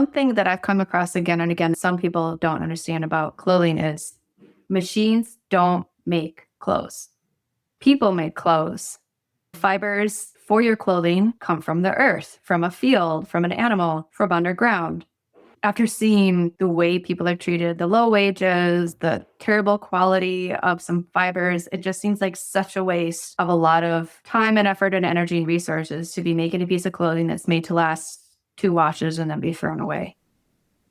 One thing that I've come across again and again, some people don't understand about clothing is machines don't make clothes. People make clothes. Fibers for your clothing come from the earth, from a field, from an animal, from underground. After seeing the way people are treated, the low wages, the terrible quality of some fibers, it just seems like such a waste of a lot of time and effort and energy and resources to be making a piece of clothing that's made to last 2 washes and then be thrown away.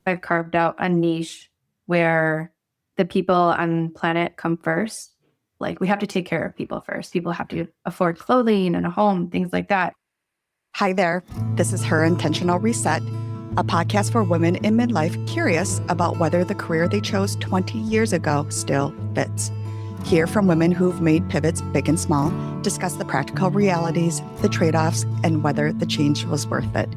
I've carved out a niche where the people on planet come first. Like, we have to take care of people first. People have to afford clothing and a home, things like that. Hi there. This is Her Intentional Reset, a podcast for women in midlife curious about whether the career they chose 20 years ago still fits. Hear from women who've made pivots big and small, discuss the practical realities, the trade-offs, and whether the change was worth it.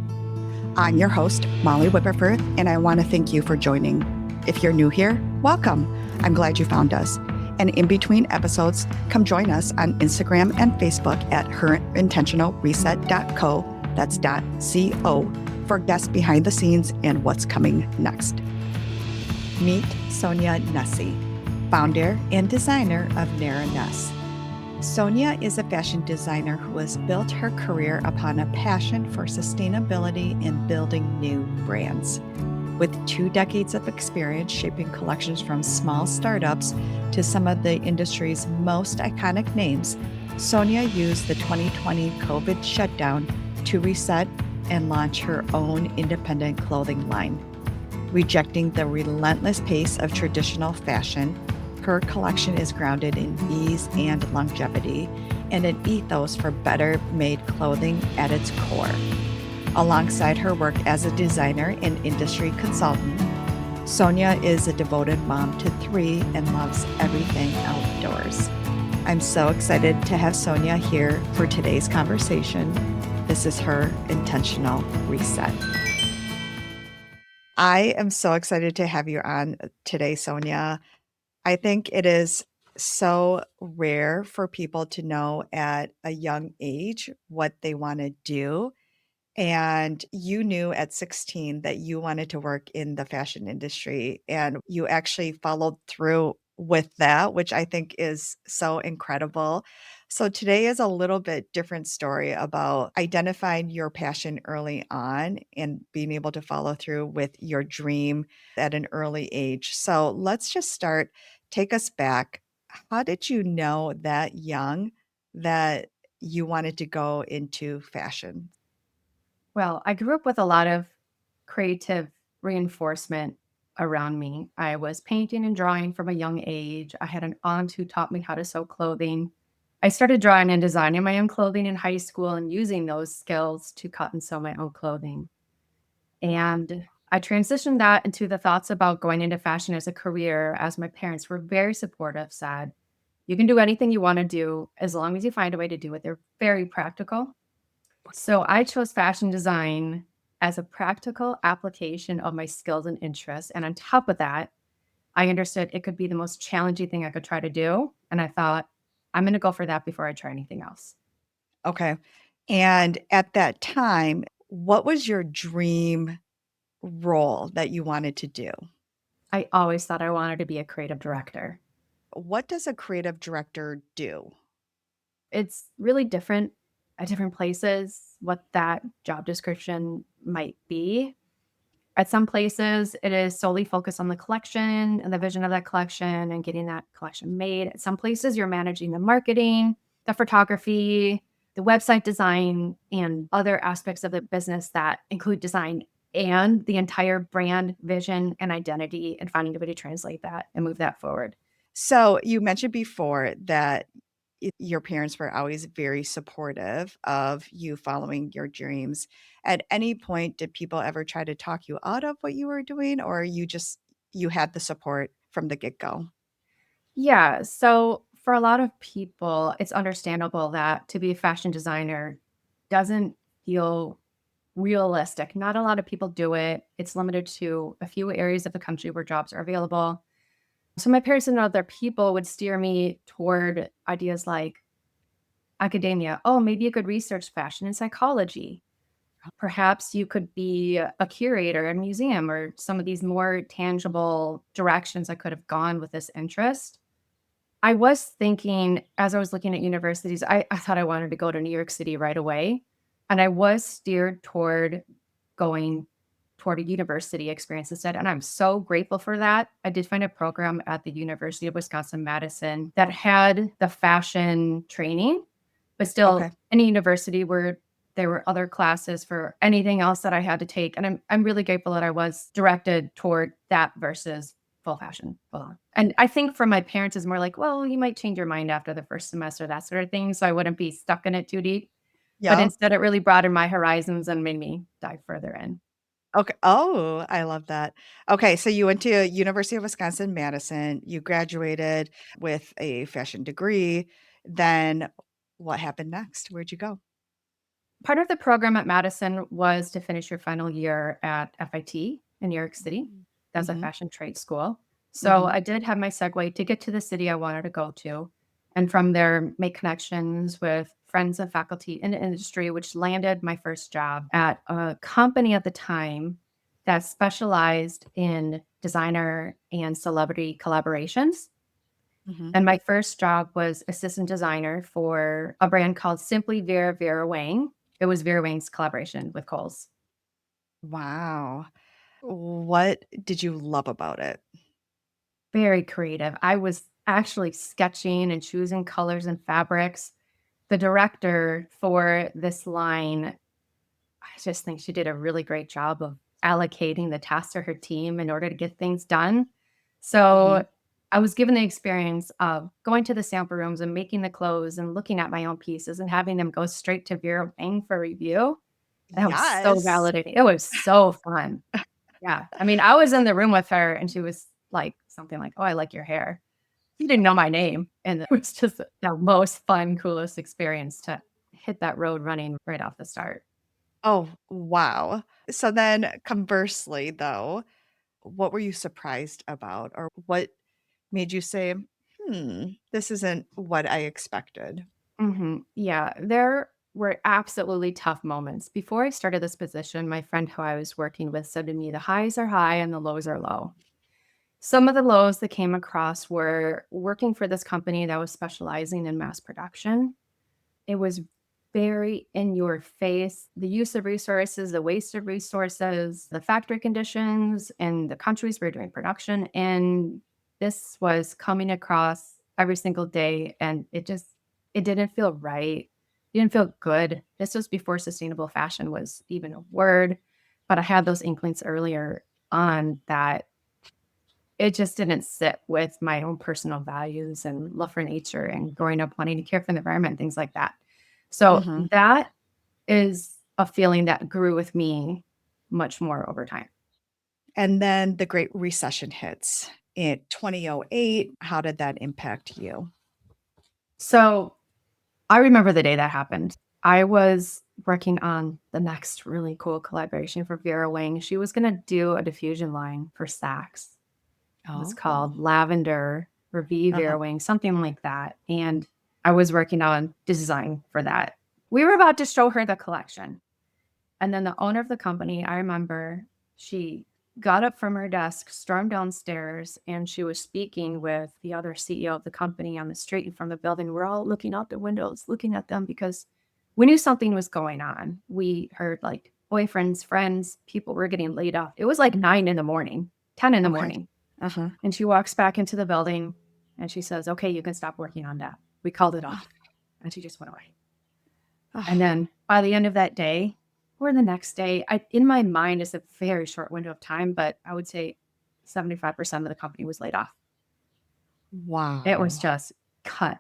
I'm your host, Molly Whipperford, and I want to thank you for joining. If you're new here, welcome. I'm glad you found us. And in between episodes, come join us on Instagram and Facebook at herintentionalreset.co, that's .co, for guests behind the scenes and what's coming next. Meet Sonja Nesse, founder and designer of Neranese. Sonja is a fashion designer who has built her career upon a passion for sustainability and building new brands. With 2 decades of experience shaping collections from small startups to some of the industry's most iconic names, Sonja used the 2020 COVID shutdown to reset and launch her own independent clothing line. Rejecting the relentless pace of traditional fashion, her collection is grounded in ease and longevity and an ethos for better made clothing at its core. Alongside her work as a designer and industry consultant, Sonja is a devoted mom to 3 and loves everything outdoors. I'm so excited to have Sonja here for today's conversation. This is Her Intentional Reset. I am so excited to have you on today, Sonja. I think it is so rare for people to know at a young age what they want to do. And you knew at 16 that you wanted to work in the fashion industry, and you actually followed through with that, which I think is so incredible. So today is a little bit different story about identifying your passion early on and being able to follow through with your dream at an early age. So let's just start. Take us back. How did you know that young that you wanted to go into fashion? Well, I grew up with a lot of creative reinforcement around me. I was painting and drawing from a young age. I had an aunt who taught me how to sew clothing. I started drawing and designing my own clothing in high school and using those skills to cut and sew my own clothing. And I transitioned that into the thoughts about going into fashion as a career, as my parents were very supportive, said, you can do anything you want to do as long as you find a way to do it. They're very practical. So I chose fashion design as a practical application of my skills and interests. And on top of that, I understood it could be the most challenging thing I could try to do. And I thought, I'm going to go for that before I try anything else. Okay. And at that time, what was your dream role that you wanted to do? I always thought I wanted to be a creative director. What does a creative director do? It's really different at different places, what that job description might be. At some places, it is solely focused on the collection and the vision of that collection and getting that collection made. At some places, you're managing the marketing, the photography, the website design, and other aspects of the business that include design and the entire brand vision and identity, and finding a way to translate that and move that forward. So you mentioned before that your parents were always very supportive of you following your dreams. At any point, did people ever try to talk you out of what you were doing, or you had the support from the get-go? Yeah. So for a lot of people, it's understandable that to be a fashion designer doesn't feel realistic. Not a lot of people do it. It's limited to a few areas of the country where jobs are available. So my parents and other people would steer me toward ideas like academia. Oh, maybe you could research fashion and psychology. Perhaps you could be a curator at a museum or some of these more tangible directions I could have gone with this interest. I was thinking as I was looking at universities, I thought I wanted to go to New York City right away. And I was steered toward going toward a university experience instead. And I'm so grateful for that. I did find a program at the University of Wisconsin Madison that had the fashion training, but still Okay. any university where there were other classes for anything else that I had to take. And I'm really grateful that I was directed toward that versus full fashion, full on. And I think for my parents is more like, well, you might change your mind after the first semester, that sort of thing. So I wouldn't be stuck in it too deep. But Yep. instead, it really broadened my horizons and made me dive further in. Okay. Oh, I love that. Okay, so you went to University of Wisconsin-Madison, you graduated with a fashion degree, then what happened next? Where'd you go? Part of the program at Madison was to finish your final year at FIT in New York City. Mm. That's a Mhm, fashion trade school. So mhm, I did have my segue to get to the city I wanted to go to. And from there, make connections with friends and faculty in the industry, which landed my first job at a company at the time that specialized in designer and celebrity collaborations. mhm. And my first job was assistant designer for a brand called Simply Vera Vera Wang. It was Vera Wang's collaboration with Kohl's. Wow. What did you love about it? Very creative. I was actually sketching and choosing colors and fabrics. The director for this line, I just think she did a really great job of allocating the tasks to her team in order to get things done. Mhm. So I was given the experience of going to the sample rooms and making the clothes and looking at my own pieces and having them go straight to Vera Wang for review. That was so Yes. validating. It was so fun. Yeah. I mean, I was in the room with her and she was like something like, "Oh, I like your hair." She didn't know my name, and it was just the most fun, coolest experience to hit that road running right off the start. Oh, wow. So then conversely though, what were you surprised about or what made you say, "Hmm, this isn't what I expected?" Mhm. Yeah, there were absolutely tough moments. Before I started this position, my friend who I was working with said to me, "The highs are high and the lows are low." Some of the lows that came across were working for this company that was specializing in mass production. It was very in your face, the use of resources, the waste of resources, the factory conditions, and the countries we're doing production in. This was coming across every single day, and it didn't feel right. It didn't feel good. This was before sustainable fashion was even a word, but I had those inklings earlier on that it just didn't sit with my own personal values and love for nature and growing up wanting to care for the environment, things like that. So Mhm. that is a feeling that grew with me much more over time. And then the Great Recession hits in 2008. How did that impact you? So I remember the day that happened. I was working on the next really cool collaboration for Vera Wang. She was going to do a diffusion line for Saks. It was Oh. called Lavender Revive Uh-huh. Vera Wang, something like that. And I was working on design for that. We were about to show her the collection. And then the owner of the company, I remember she got up from her desk, stormed downstairs, and she was speaking with the other CEO of the company on the street in front of the building. We're all looking out the windows, looking at them because we knew something was going on. We heard like boyfriends, friends, people were getting laid off. It was like 9 in the morning, 10 in the Okay. morning. Uh-huh. And she walks back into the building and she says, "Okay, you can stop working on that. We called it off." And she just went away. And Oh, then by the end of that day or the next day, in my mind, it's a very short window of time, but I would say 75% of the company was laid off. It was wow. just cut.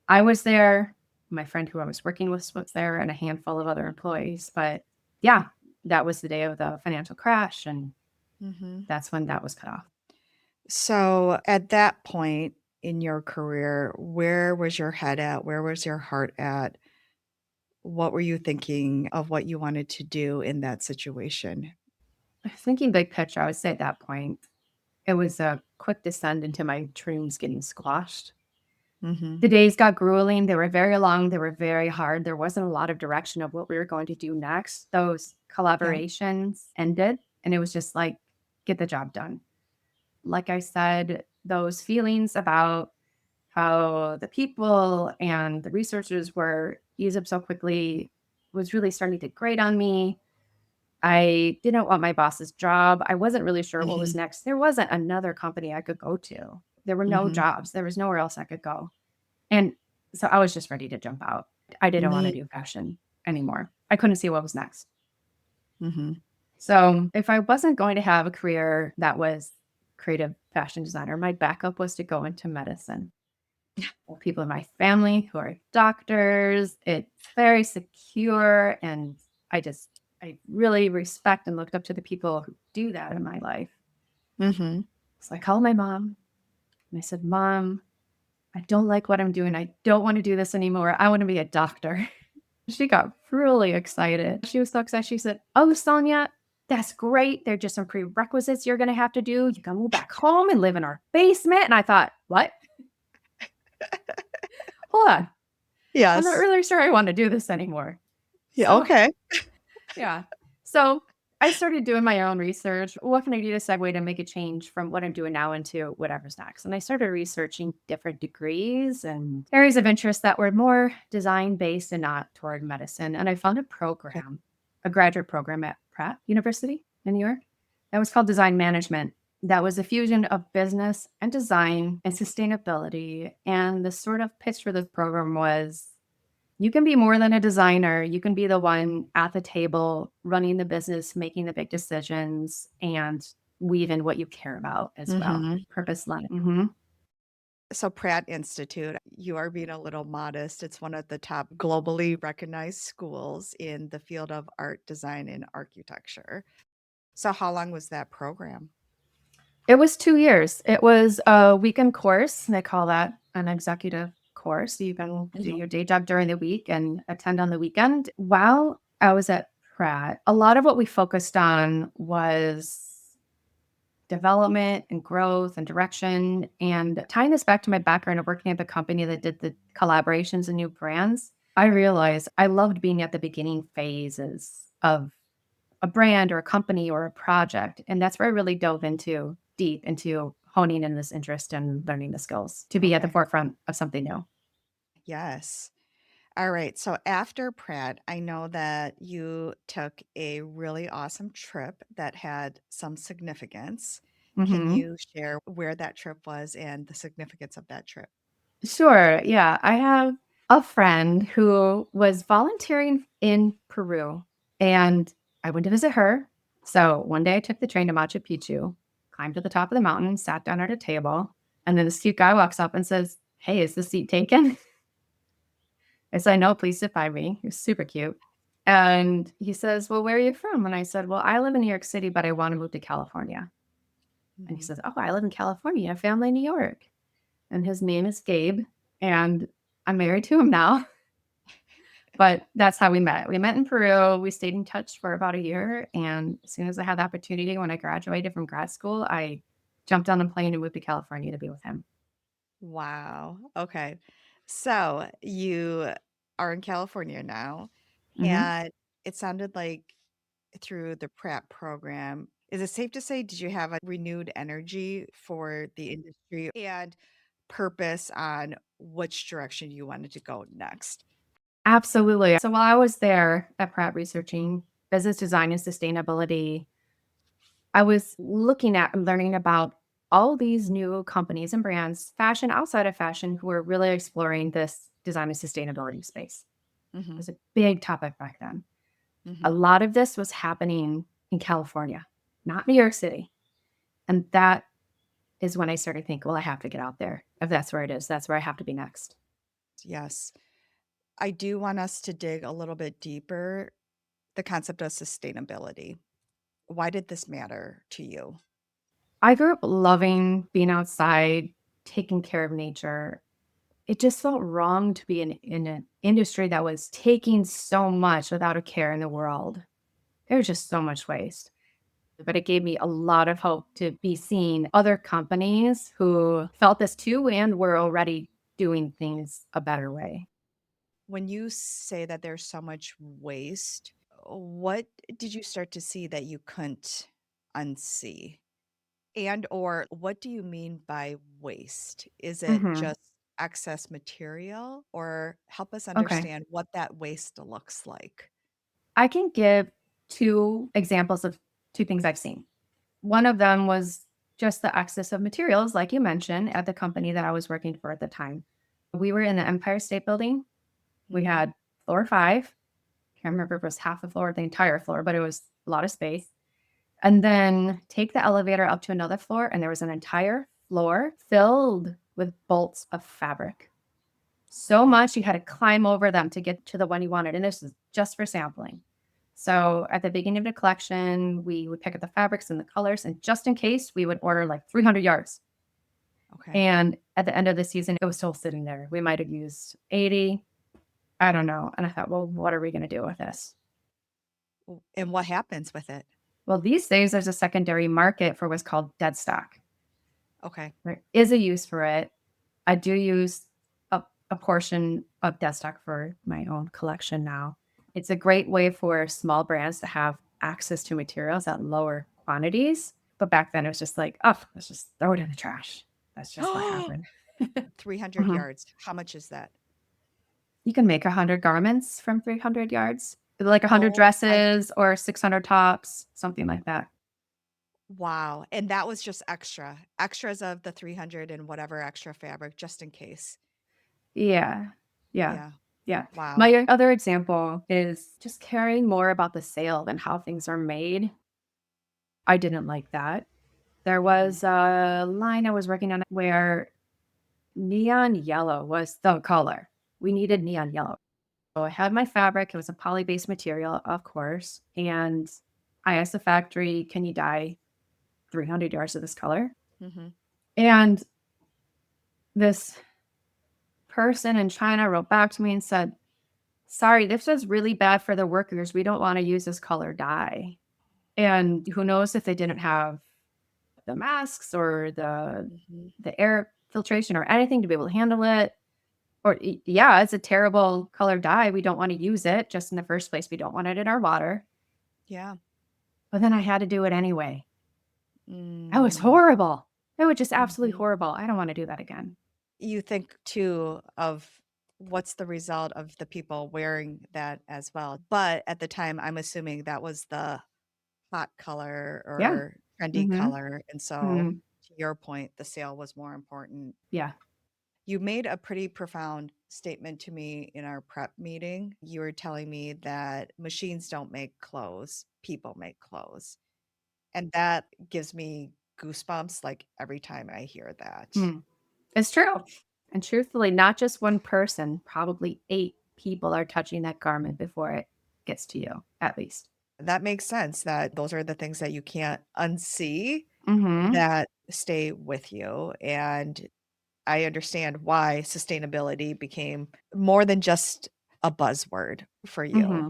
I was there. My friend who I was working with was there, and a handful of other employees. But yeah, that was the day of the financial crash. And Mhm. that's when that was cut off. So at that point in your career, where was your head at? Where was your heart at? What were you thinking of what you wanted to do in that situation? Thinking big picture, I would say at that point, it was a quick descent into my dreams getting squashed. Mm-hmm. The days got grueling. They were very long. They were very hard. There wasn't a lot of direction of what we were going to do next. Those Yeah. collaborations ended, and it was just like, get the job done. Like I said, those feelings about how the people and the researchers were ease up so quickly was really starting to grate on me. I didn't want my boss's job. I wasn't really sure what Mm-hmm. was next. There wasn't another company I could go to. There were no Mm-hmm. jobs. There was nowhere else I could go. And so I was just ready to jump out. I didn't want to do fashion anymore. I couldn't see what was next. Mm-hmm. So if I wasn't going to have a career that was creative fashion designer, my backup was to go into medicine. Well, people in my family who are doctors, it's very secure. And I really respect and looked up to the people who do that in my life. Mm-hmm. So I called my mom and I said, Mom, I don't like what I'm doing. I don't want to do this anymore. I want to be a doctor. She got really excited. She was so excited. She said, Oh, Sonja, that's great. There are just some prerequisites you're going to have to do. You can move back home and live in our basement. And I thought, what? Hold on. I'm not Yes. really sure I want to do this anymore. Yeah. So, Okay. yeah. So I started doing my own research. What can I do to segue to make a change from what I'm doing now into whatever's next? And I started researching different degrees and areas of interest that were more design based and not toward medicine. And I found Okay. a graduate program at Pratt University in New York that was called Design Management. That was a fusion of business and design and sustainability. And the sort of pitch for this program was you can be more than a designer. You can be the one at the table running the business, making the big decisions, and weave in what you care about as well. Mm-hmm. Purpose led. Mm-hmm. So, Pratt Institute, you are being a little modest. It's one of the top globally recognized schools in the field of art, design, and architecture. So, how long was that program? It was 2 years. It was a weekend course. They call that an executive course. You can do Mhm. your day job during the week and attend on the weekend. While I was at Pratt, a lot of what we focused on was development and growth and direction. And tying this back to my background of working at the company that did the collaborations and new brands, I realized I loved being at the beginning phases of a brand or a company or a project. And that's where I really dove into deep into honing in this interest and learning the skills to be at the Okay. forefront of something new. Yes. All right. So after Pratt, I know that you took a really awesome trip that had some significance. Can Hmm. you share where that trip was and the significance of that trip? Sure. Yeah. I have a friend who was volunteering in Peru and I went to visit her. So one day I took the train to Machu Picchu, climbed to the top of the mountain, sat down at a table, and then this cute guy walks up and says, Hey, is the seat taken? I said, No, please sit by me. He was super cute. And he says, Well, where are you from? And I said, Well, I live in New York City, but I want to move to California. And he Mhm. says, Oh, I live in California. I have family in New York. And his name is Gabe. And I'm married to him now. But that's how we met. We met in Peru. We stayed in touch for about a year. And as soon as I had the opportunity when I graduated from grad school, I jumped on a plane and moved to California to be with him. Wow. Okay. So you are in California now, Hmm. and it sounded like through the prep program, is it safe to say, did you have a renewed energy for the industry and purpose on which direction you wanted to go next? Absolutely. So while I was there at Pratt researching business design and sustainability, I was looking at and learning about all these new companies and brands, fashion outside of fashion, who are really exploring this design and sustainability space. It Mhm. was a big topic back then. A Mhm. lot of this was happening in California, not New York City. And that is when I started thinking, well, I have to get out there. If that's where it is, that's where I have to be next. Yes. I do want us to dig a little bit deeper the concept of sustainability. Why did this matter to you? I grew up loving being outside, taking care of nature. It just felt wrong to be in an industry that was taking so much without a care in the world. There was just so much waste. But it gave me a lot of hope to be seeing other companies who felt this too and were already doing things a better way. When you say that there's so much waste, what did you start to see that you couldn't unsee? And or what do you mean by waste? Is it Hmm. just excess material or help us Okay. understand what that waste looks like? I can give two examples of two things I've seen. One of them was just the excess of materials, like you mentioned, at the company that I was working for at the time. We were in the Empire State Building. We Mhm. had floor five. Can't remember if it was half the floor or the entire floor, but it was a lot of space. And then take the elevator up to another floor, and there was an entire floor filled with bolts of fabric. So Okay. much you had to climb over them to get to the one you wanted. And this is just for sampling. So at the beginning of the collection, we would pick up the fabrics and the colors. And just in case, we would order like 300 yards. Okay. And at the end of the season, it was still sitting there. We might have used 80. I don't know. And I thought, well, what are we going to do with this? And what happens with it? Well, these days, there's a secondary market for what's called dead stock. Okay. There is a use for it. I do use a portion of dead stock for my own collection now. It's a great way for small brands to have access to materials at lower quantities. But back then, it was just like, oh, let's just throw it in the trash. That's just what happened. 300 Mhm. yards. How much is that? You can make 100 garments from 300 yards, like 100 Oh my, dresses or 600 tops, something like that. wow. And that was just extras of the 300 and whatever extra fabric just in case. Yeah. Yeah. Yeah. Yeah. Wow. My other example is just caring more about the sale than how things are made. I didn't like that. There Mhm. was a line I was working on where neon yellow was the color. We needed neon yellow. So I had my fabric. It was a poly based material, of course. And I asked the factory, can you dye 300 yards of this color? Mhm. And this person in China wrote back to me and said, sorry, this was really bad for the workers. We don't want to use this color dye. And who knows if they didn't have the masks or Mhm. the air filtration or anything to be able to handle it. Or yeah, it's a terrible color dye. We don't want to use it just in the first place. We don't want it in our water. Yeah. But then I had to do it anyway. That was Mm. horrible. It was just absolutely Mhm. horrible. I don't want to do that again. You think too of what's the result of the people wearing that as well. But at the time, I'm assuming that was the hot color Yeah. or trendy Hmm. color. And so, Hmm. to your point, the sale was more important. Yeah. You made a pretty profound statement to me in our prep meeting. You were telling me that machines don't make clothes, people make clothes. And that gives me goosebumps like every time I hear that. Hmm. It's true. And truthfully, not just one person, probably 8 people are touching that garment before it gets to you, at least. That makes sense that those are the things that you can't unsee Hmm. that stay with you. And I understand why sustainability became more than just a buzzword for you. Hmm.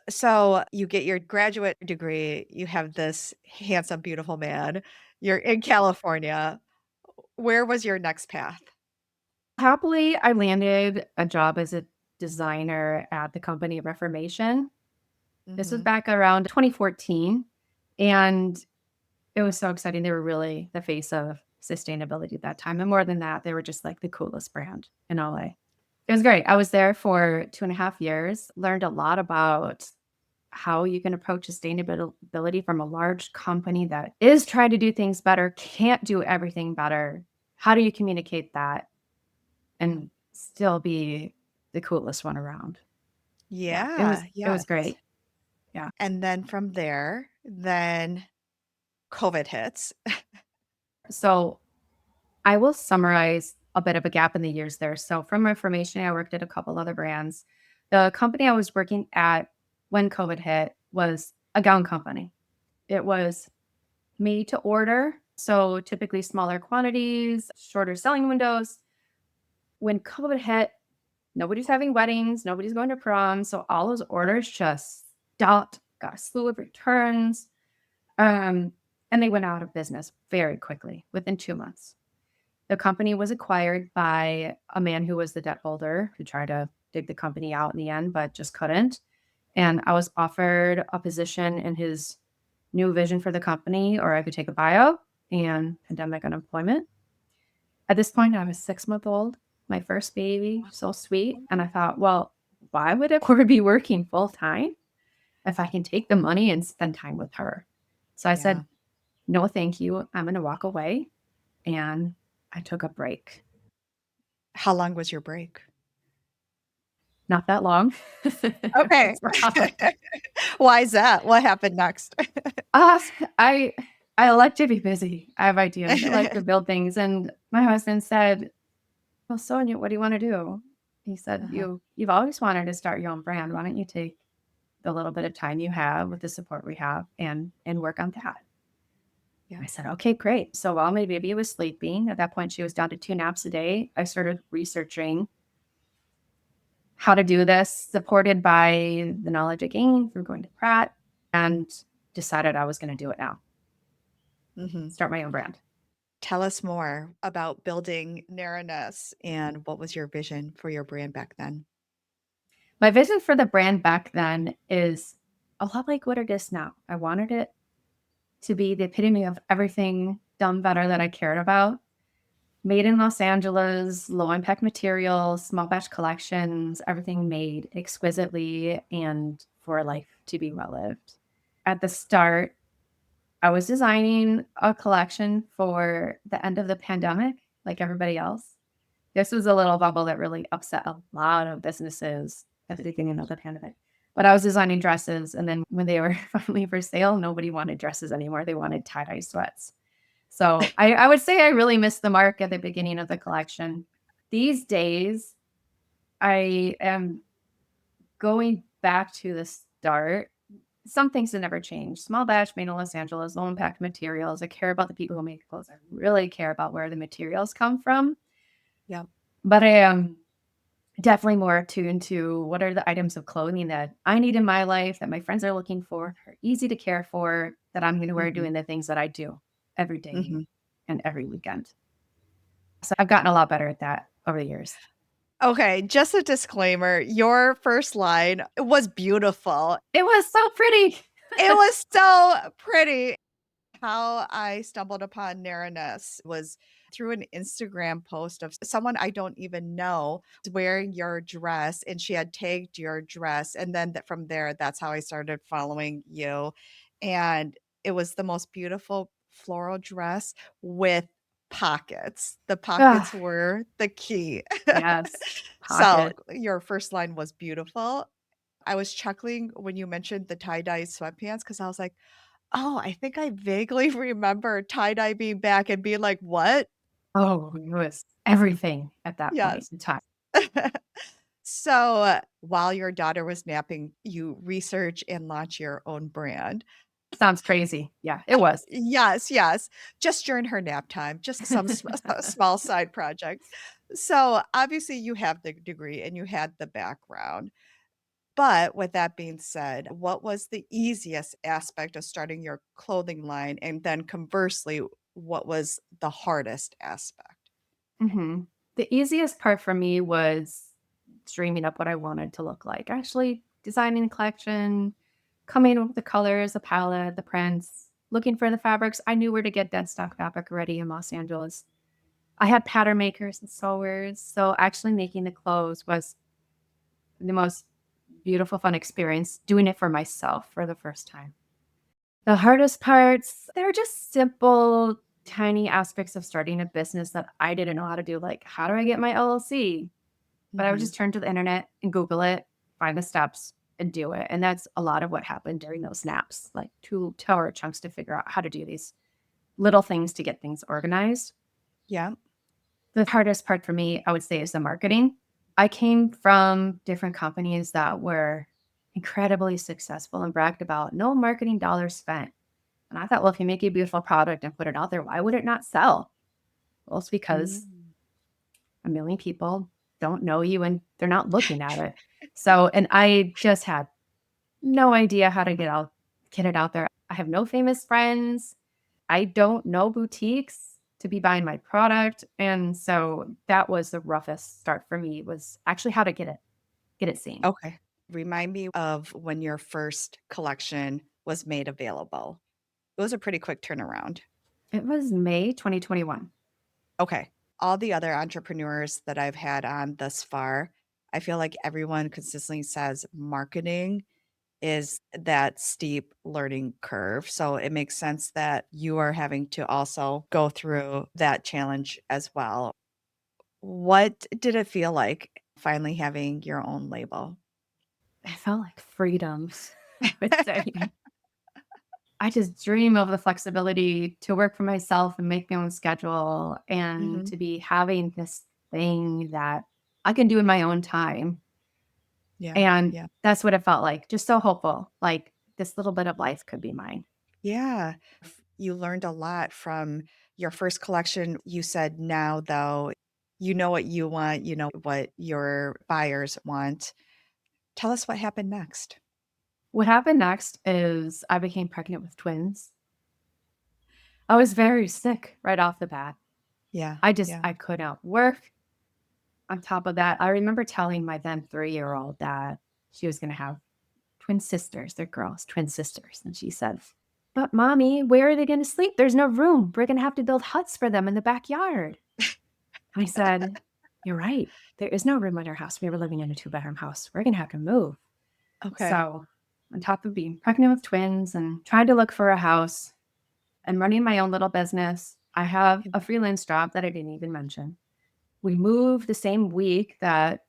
So you get your graduate degree, you have this handsome, beautiful man, you're in California. Where was your next path? Happily, I landed a job as a designer at the company Reformation. This was Mhm. back around 2014. And it was so exciting. They were really the face of sustainability at that time. And more than that, they were just like the coolest brand in LA. It was great. I was there for 2.5 years, learned a lot about how you can approach sustainability from a large company that is trying to do things better, can't do everything better. How do you communicate that and still be the coolest one around? Yeah, it Yeah, was it yes. was great. Yeah. And then from there, then COVID hits. So I will summarize a bit of a gap in the years there. So from Reformation, I worked at a couple other brands. The company I was working at when COVID hit was a gown company. It was made to order. So typically smaller quantities, shorter selling windows. When COVID hit, nobody's having weddings, nobody's going to prom. So all those orders just stopped, got a slew of returns. Um, and they went out of business very quickly within 2 months. The company was acquired by a man who was the debt holder who tried to dig the company out in the end, but just couldn't. And I was offered a position in his new vision for the company, or I could take a buyout and pandemic unemployment. At this point, I was 6 months old, my first baby, so sweet. And I thought, well, why would I be working full time if I can take the money and spend time with her? So I Yeah. said, no, thank you. I'm going to walk away. And I took a break. How long was your break? Not that long. Okay. It's rough. Why is that? What happened next? Uh, I I like to be busy. I have ideas. I like to build things. And my husband said, well, Sonia, what do you want to do? He said, Uh-huh. you've always wanted to start your own brand. Why don't you take the little bit of time you have with the support we have and work on that? Yeah. I said, okay, great. So while my baby was sleeping, at that point she was down to 2 naps a day, I started researching how to do this, supported by the knowledge I gained through going to Pratt, and decided I was going to do it now, Mhm. start my own brand. Tell us more about building Neranese and what was your vision for your brand back then? My vision for the brand back then is a lot like what it is now. I wanted it to be the epitome of everything done better that I cared about. Made in Los Angeles, low impact materials, small batch collections, everything made exquisitely and for a life to be well lived. At the start, I was designing a collection for the end of the pandemic, like everybody else. This was a little bubble that really upset a lot of businesses at the beginning of the pandemic. But I was designing dresses, and then when they were finally for sale, nobody wanted dresses anymore. They wanted tie-dye sweats. So I would say I really missed the mark at the beginning of the collection. These days, I am going back to the start. Some things have never changed. Small batch made in Los Angeles, low impact materials. I care about the people who make clothes. I really care about where the materials come from. Yeah. But I am definitely more attuned to what are the items of clothing that I need in my life, that my friends are looking for, are easy to care for, that I'm going to wear Mhm. doing the things that I do every day Mhm. and every weekend. So I've gotten a lot better at that over the years. Okay, just a disclaimer, your first line was beautiful. It was so pretty. It was so pretty. How I stumbled upon Neranese was through an Instagram post of someone I don't even know wearing your dress, and she had tagged your dress, and then from there, that's how I started following you, and it was the most beautiful floral dress with pockets. The pockets Ah, were the key. yes. So, Pocket. your first line was beautiful. I was chuckling when you mentioned the tie-dye sweatpants because I was like, oh, I think I vaguely remember tie-dye being back and being like, "What?" Oh, it was everything at that point Yes. in time. So, while your daughter was napping, you research and launch your own brand. Sounds crazy. Yeah, it was. Yes, yes, just during her nap time, just some small side project. So, obviously, you have the degree and you had the background. But with that being said, what was the easiest aspect of starting your clothing line? And then conversely, what was the hardest aspect? Mhm. The easiest part for me was dreaming up what I wanted to look like. Actually designing a collection, coming up with the colors, the palette, the prints, looking for the fabrics. I knew where to get dead stock fabric already in Los Angeles. I had pattern makers and sewers, so actually making the clothes was the most beautiful, fun experience, doing it for myself for the first time. The hardest parts, they're just simple, tiny aspects of starting a business that I didn't know how to do, like, how do I get my LLC? But I would Mhm. just turn to the internet and Google it, find the steps, and do it, and that's a lot of what happened during those naps, like 2 hour chunks to figure out how to do these little things to get things organized. Yeah. The hardest part for me, I would say, is the marketing. I came from different companies that were incredibly successful and bragged about no marketing dollars spent. And I thought, well, if you make a beautiful product and put it out there, why would it not sell? Well, it's because Mm. a million people don't know you and they're not looking at it. So, and I just had no idea how to get it out there. I have no famous friends. I don't know boutiques. to be buying my product. And so that was the roughest start for me, was actually how to get it seen. Okay. Remind me of when your first collection was made available. It was a pretty quick turnaround. It was May 2021. Okay. All the other entrepreneurs that I've had on thus far, I feel like everyone consistently says marketing is that steep learning curve. So it makes sense that you are having to also go through that challenge as well. What did it feel like finally having your own label? It felt like freedoms, I would say. I just dream of the flexibility to work for myself and make my own schedule and Mhm. to be having this thing that I can do in my own time. Yeah. And Yeah. that's what it felt like. Just so hopeful. Like this little bit of life could be mine. Yeah. You learned a lot from your first collection. You said now, though, you know what you want, you know what your buyers want. Tell us what happened next. What happened next is I became pregnant with twins. I was very sick right off the bat. Yeah. Yeah. I could not work. On top of that, I remember telling my then 3-year-old that she was going to have twin sisters. They're girls, twin sisters. And she said, "But mommy, where are they going to sleep? There's no room. We're going to have to build huts for them in the backyard." I said, "You're right. There is no room in our house. We were living in a 2-bedroom house. We're going to have to move." Okay. So, on top of being pregnant with twins and trying to look for a house and running my own little business, I have Yeah. a freelance job that I didn't even mention. We moved the same week that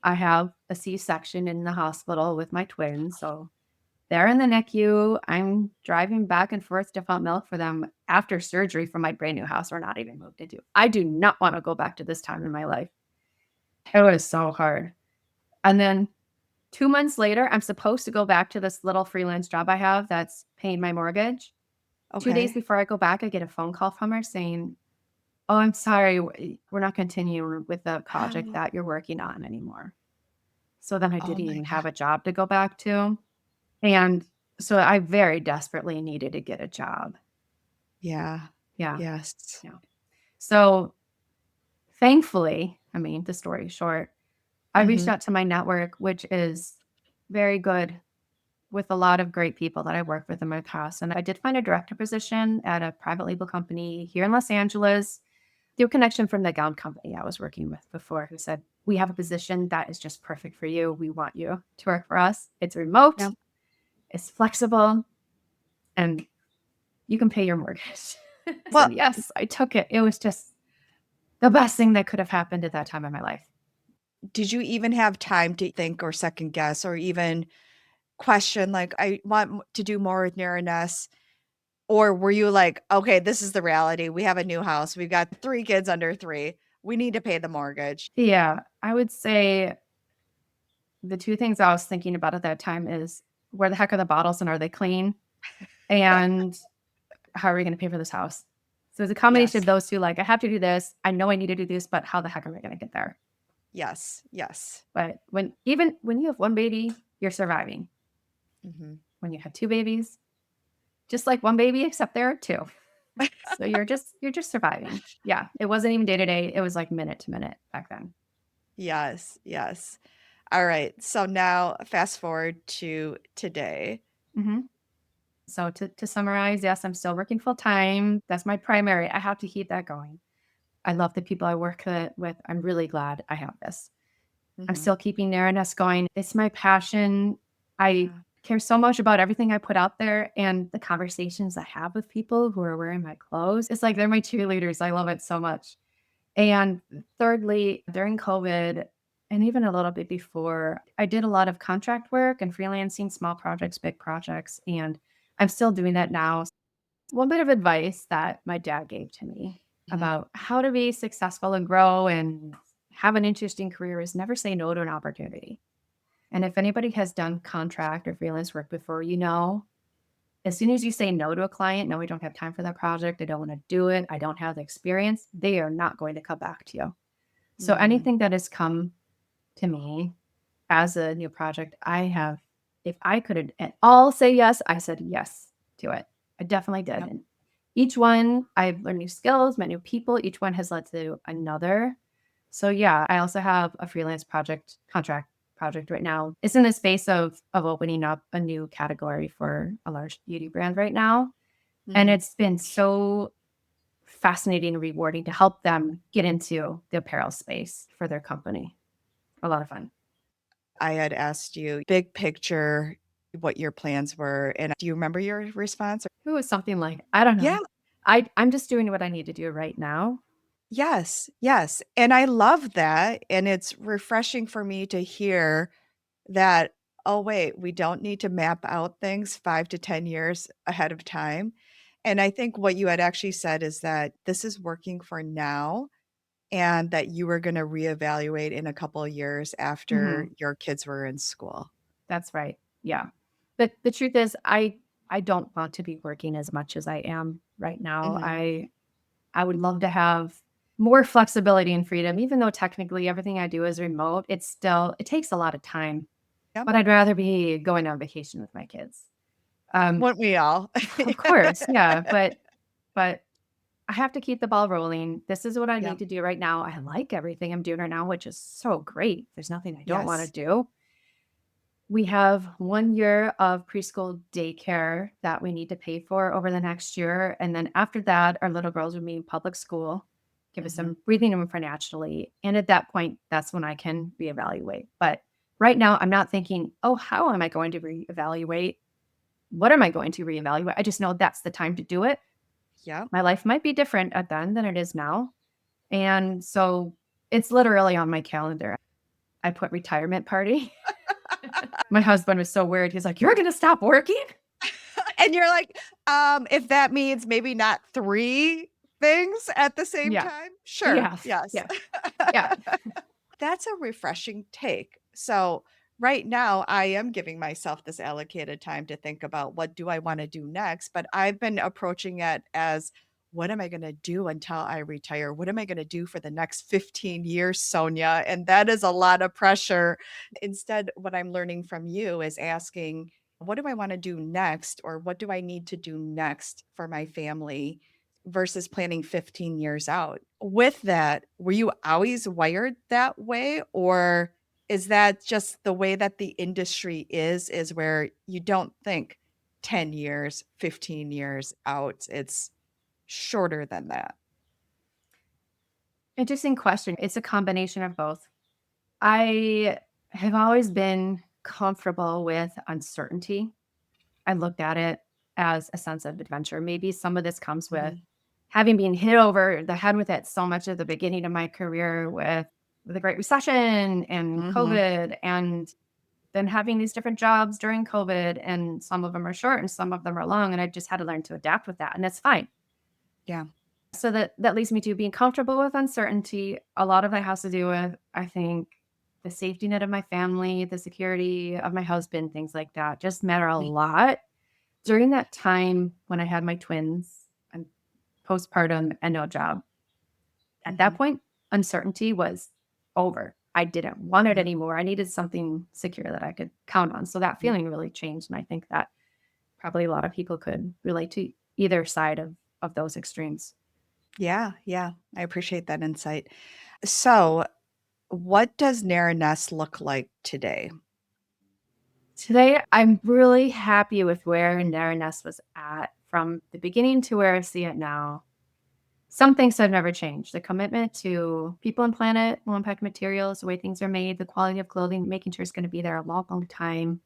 I have a C-section in the hospital with my twins. So they're in the NICU. I'm driving back and forth to pump milk for them after surgery from my brand new house we're not even moved into. I do not want to go back to this time in my life. It was so hard. And then 2 months later, I'm supposed to go back to this little freelance job I have that's paying my mortgage. 2 days Okay. before I go back, I get a phone call from her saying, "Oh, I'm sorry. We're not continuing with the project that you're working on anymore." So then I Oh didn't my even god. have a job to go back to. And so I very desperately needed to get a job. Yeah. Yeah. Yes. Yeah. So thankfully, I mean, the story short, I reached Mhm. out to my network, which is very good with a lot of great people that I worked with in my past. And I did find a director position at a private label company here in Los Angeles through a connection from the gown company I was working with before, who said, "We have a position that is just perfect for you. We want you to work for us. It's remote, Yeah. it's flexible, and you can pay your mortgage." I Well, said, "Yes," I took it. It was just the best thing that could have happened at that time in my life. did you even have time to think or second guess or even question, like, I want to do more with Neranese? Or were you like, okay, this is the reality. We have a new house. We've got 3 kids under 3. We need to pay the mortgage. Yeah, I would say the two things I was thinking about at that time is where the heck are the bottles and are they clean? And how are we going to pay for this house? So it's a combination of Yes. those two. Like, I have to do this. I know I need to do this, but how the heck am I going to get there? Yes. Yes. But even when you have one baby, you're surviving. Mhm. When you have two babies, just like one baby, except there are two. So you're just surviving. Yeah. It wasn't even day to day. It was like minute to minute back then. Yes. Yes. All right. So now fast forward to today. Hmm. So to summarize, yes, I'm still working full time. That's my primary. I have to keep that going. I love the people I work with. I'm really glad I have this. I'm Mhm. still keeping Neranese going. It's my passion. I Yeah. care so much about everything I put out there and the conversations I have with people who are wearing my clothes. It's like they're my cheerleaders. I love it so much. And thirdly, during COVID, and even a little bit before, I did a lot of contract work and freelancing, small projects, big projects. And I'm still doing that now. One bit of advice that my dad gave to me Mhm. about how to be successful and grow and have an interesting career is never say no to an opportunity. And if anybody has done contract or freelance work before, as soon as you say no to a client, no, we don't have time for that project. I don't want to do it. I don't have the experience. They are not going to come back to you. So Mm. anything that has come to me as a new project, if I could at all say yes, I said yes to it. I definitely did. Yep. each one, I've learned new skills, met new people. Each one has led to another. So yeah, I also have a freelance contract project right now. It's in the space of opening up a new category for a large beauty brand right now. And Mhm. it's been so fascinating and rewarding to help them get into the apparel space for their company. A lot of fun. I had asked you big picture what your plans were, and do you remember your response? It was something like, I don't Yeah. know. I'm just doing what I need to do right now. Yes, yes, and I love that, and it's refreshing for me to hear that, "Oh, wait, we don't need to map out things 5 to 10 years ahead of time." And I think what you had actually said is that this is working for now and that you were gonna reevaluate in a couple of years after Mhm. your kids were in school. That's right. Yeah. But the truth is I don't want to be working as much as I am right now. Mhm. I would love to have more flexibility and freedom, even though technically everything I do is remote. It takes a lot of time, Yep. but I'd rather be going on vacation with my kids. Um, Wouldn't we all? of course, yeah, but I have to keep the ball rolling. This is what I Yep. need to do right now. I like everything I'm doing right now, which is so great. There's nothing I don't want to Yes. do. We have 1 year of preschool daycare that we need to pay for over the next year, and then after that, our little girls will be in public school, give us Mhm. some breathing room financially, and at that point, that's when I can reevaluate. But right now, I'm not thinking, "Oh, how am I going to reevaluate? What am I going to reevaluate?" I just know that's the time to do it. Yep. My life might be different at then than it is now, and so it's literally on my calendar. I put retirement party. My husband was so weird. He's like, "You're gonna stop working?" And you're like, if that means maybe not 3 things at the same Yeah. time, sure, Yes. yes. Yes. Yeah. That's a refreshing take. So, right now, I am giving myself this allocated time to think about what do I wanna do next, but I've been approaching it as, "What am I gonna do until I retire? What am I gonna do for the next 15 years, Sonia?" And that is a lot of pressure. Instead, what I'm learning from you is asking, "What do I wanna do next?" Or, "What do I need to do next for my family?" Versus planning 15 years out. With that, were you always wired that way, or is that just the way that the industry is where you don't think 10 years, 15 years out, it's shorter than that? Interesting question. It's a combination of both. I have always been comfortable with uncertainty. I looked at it as a sense of adventure. Maybe some of this comes with Mhm, having been hit over the head with it so much at the beginning of my career with the Great Recession and mhm, COVID, and then having these different jobs during COVID, and some of them are short and some of them are long. And I just had to learn to adapt with that. And that's fine. yeah, So that leads me to being comfortable with uncertainty. A lot of that has to do with, I think, the safety net of my family, the security of my husband, things like that just matter a mm, lot. During that time when I had my twins and postpartum and no job, at that mhm, point, uncertainty was over. I didn't want it yeah, anymore. I needed something secure that I could count on. So that mm, feeling really changed. And I think that probably a lot of people could relate to either side of those extremes. yeah, yeah, I appreciate that insight. So, what does Neranese look like today? Today, I'm really happy with where Neranese was at from the beginning to where I see it now. Some things have never changed. The commitment to people and planet, low impact materials, the way things are made, the quality of clothing, making sure it's going to be there a long, long time.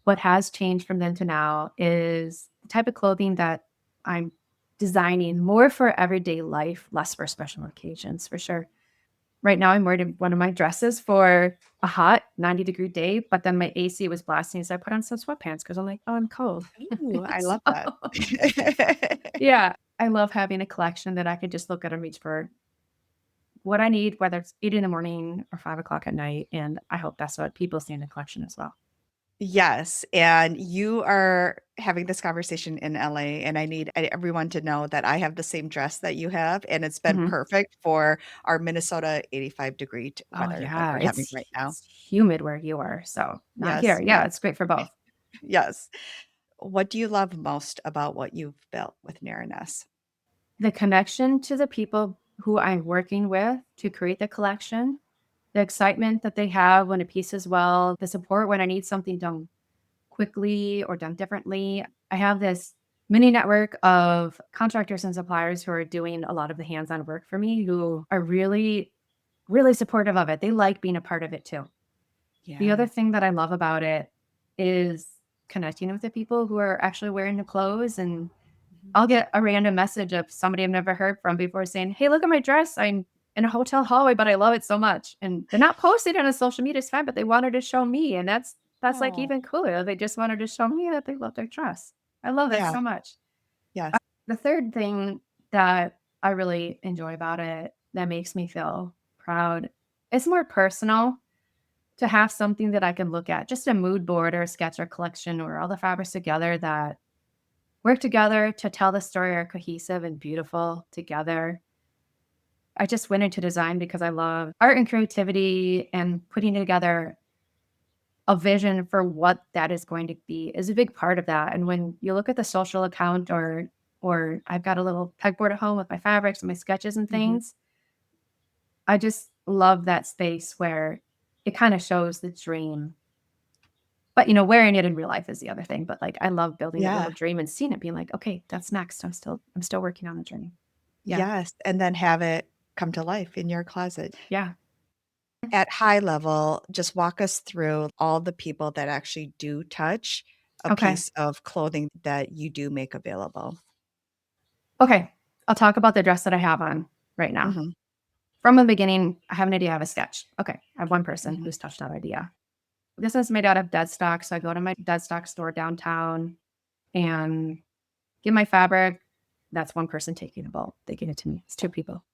What has changed from then to now is the type of clothing that I'm designing more for everyday life, less for special occasions, for sure. Right now, I'm wearing one of my dresses for a hot 90-degree day, but then my AC was blasting, so I put on some sweatpants because I'm like, "Oh, I'm cold." Ooh, I So, love that. yeah, I love having a collection that I can just look at and reach for what I need, whether it's 8 in the morning or 5 o'clock at night, and I hope that's what people see in the collection as well. Yes, and you are having this conversation in LA, and I need everyone to know that I have the same dress that you have, and it's been Mhm. perfect for our Minnesota 85-degree Oh, weather that yeah, we're having right now. it's humid where you are, so not Yes, here. Yeah, yes, it's great for both. yes. What do you love most about what you've built with Neranese? The connection to the people who I'm working with to create the collection, the excitement that they have when a piece is well, the support when I need something done quickly or done differently. I have this mini network of contractors and suppliers who are doing a lot of the hands-on work for me who are really, really supportive of it. They like being a part of it too. The other Yeah. thing that I love about it is connecting with the people who are actually wearing the clothes. And Mhm. I'll get a random message of somebody I've never heard from before saying, "Hey, look at my dress. I'm in a hotel hallway, but I love it so much." And they're not posting it on a social media, it's fine, but they wanted to show me. And that's like Oh, even cooler. They just wanted to show me that they love their dress. I love that yeah. so much. Yes. The third thing that I really enjoy about it that makes me feel proud, it's more personal to have something that I can look at, just a mood board or a sketch or collection or all the fabrics together that work together to tell the story are cohesive and beautiful together. I just went into design because I love art and creativity, and putting together a vision for what that is going to be is a big part of that. And when you look at the social account or I've got a little pegboard at home with my fabrics and my sketches and Mhm. things, I just love that space where it kind of shows the dream. But, wearing it in real life is the other thing, but, like, I love building that little Yeah. dream and seeing it being like, "Okay, that's next. I'm still working on the dream." Yeah. Yes, and then have it come to life in your closet. Yeah. At high level, just walk us through all the people that actually do touch a Okay. piece of clothing that you do make available. Okay. I'll talk about the dress that I have on right now. Mhm, From the beginning, I have an idea, I have a sketch. Okay. I have one person mhm, who's touched that idea. This is made out of dead stock, so I go to my dead stock store downtown and get my fabric. That's one person taking a bolt. They give it to me. It's 2 people.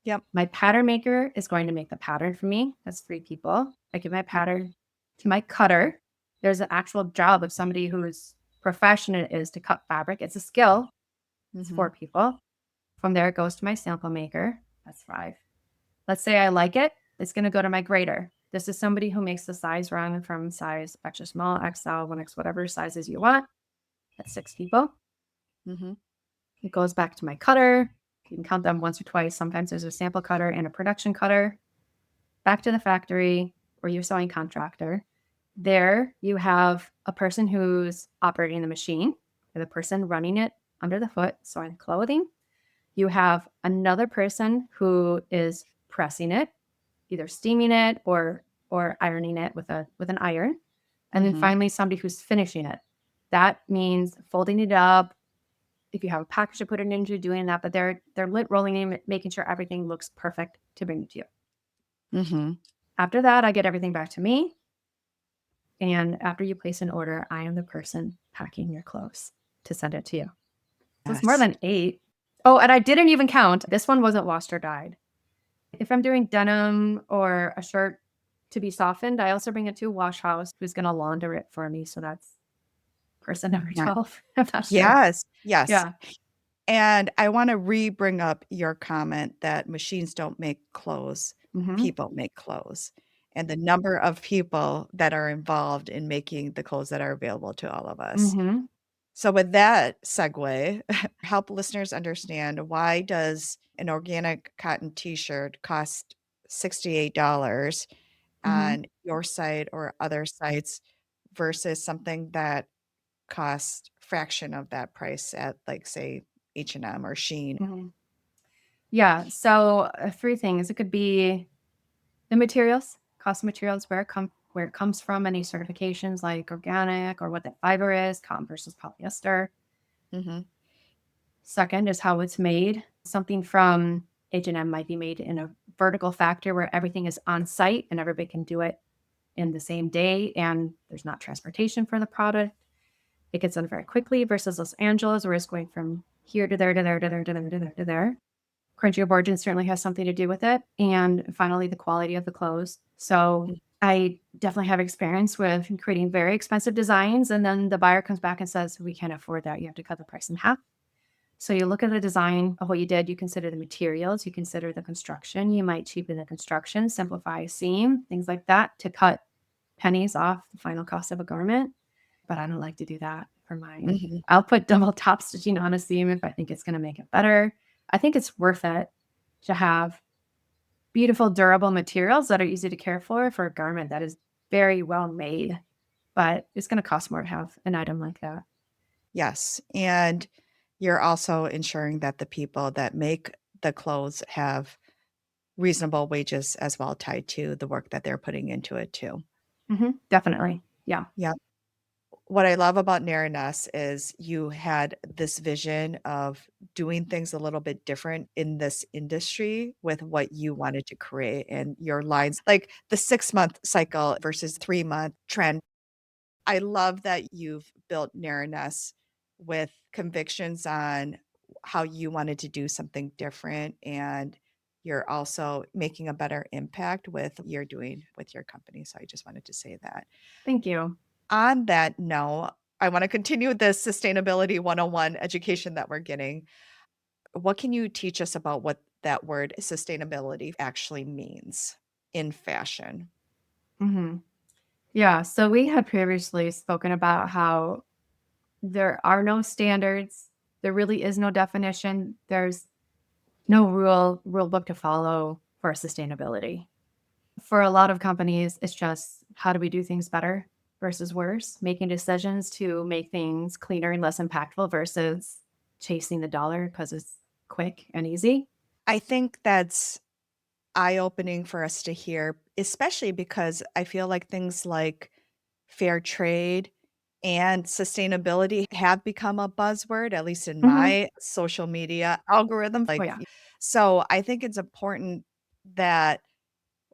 yep, My pattern maker is going to make the pattern for me. That's 3 people. I give my mm, pattern to my cutter. There's an actual job of somebody whose profession it is to cut fabric. It's a skill. It's 4 mhm, people. From there, it goes to my sample maker. That's 5. Let's say I like it. It's going to go to my grader. This is somebody who makes the size run from size extra small, XL, 1X, whatever sizes you want. That's 6 people. mhm, It goes back to my cutter. You can count them once or twice. Sometimes there's a sample cutter and a production cutter. Back to the factory or your sewing contractor. There you have a person who's operating the machine, or the person running it under the foot, sewing clothing. You have another person who is pressing it, either steaming it or ironing it with an iron. And then mhm, finally somebody who's finishing it. That means folding it up. If you have a package to put it into, doing that, but they're lit rolling in, making sure everything looks perfect to bring it to you. mhm. After that, I get everything back to me. And after you place an order, I am the person packing your clothes to send it to you. So it's more Yes. than 8. Oh, and I didn't even count. This one wasn't washed or dyed. If I'm doing denim or a shirt to be softened, I also bring it to a wash house who's going to launder it for me. So that's person number Right. 12. I'm not sure. Yes, yes. Yeah. And I wanna bring up your comment that machines don't make clothes, Hmm. people make clothes, and the number of people that are involved in making the clothes that are available to all of us. Hmm. So with that segue, help listeners understand, why does an organic cotton T-shirt cost $68 Hmm. on your site or other sites versus something that costs fraction of that price at, like, say, H&M or Shein? Hmm. Yeah. So 3 things. It could be the materials, cost of materials, where it comes from, any certifications like organic or what that fiber is, cotton versus polyester. Mhm, Second is how it's made. Something from H&M might be made in a vertical factory where everything is on site and everybody can do it in the same day and there's not transportation for the product. It gets done very quickly versus Los Angeles where it's going from here to there to there to there to there to there to there. Country of origin certainly has something to do with it. And finally, the quality of the clothes. So mm, I definitely have experience with creating very expensive designs. And then the buyer comes back and says, we can't afford that. You have to cut the price in half. So you look at the design of what you did, you consider the materials, you consider the construction, you might cheapen the construction, simplify a seam, things like that to cut pennies off the final cost of a garment. But I don't like to do that for mine. Mhm. I'll put double top stitching on a seam if I think it's going to make it better. I think it's worth it to have beautiful, durable materials that are easy to care for a garment that is very well made, but it's going to cost more to have an item like that. Yes, and you're also ensuring that the people that make the clothes have reasonable wages as well tied to the work that they're putting into it too. Definitely. Yeah. Yeah. What I love about Neranese is you had this vision of doing things a little bit different in this industry with what you wanted to create and your lines, like the 6-month cycle versus 3-month trend. I love that you've built Neranese with convictions on how you wanted to do something different, and you're also making a better impact with what you're doing with your company. So I just wanted to say that. Thank you. On that note, I want to continue this sustainability 101 education that we're getting. What can you teach us about what that word sustainability actually means in fashion? hmm Yeah. So we had previously spoken about how there are no standards. There really is no definition. There's no rule book to follow for sustainability. For a lot of companies, it's just how do we do things better versus worse, making decisions to make things cleaner and less impactful versus chasing the dollar because it's quick and easy. I think that's eye-opening for us to hear, especially because I feel like things like fair trade and sustainability have become a buzzword, at least in hmm my social media algorithm. Oh, Like, yeah. so I think it's important that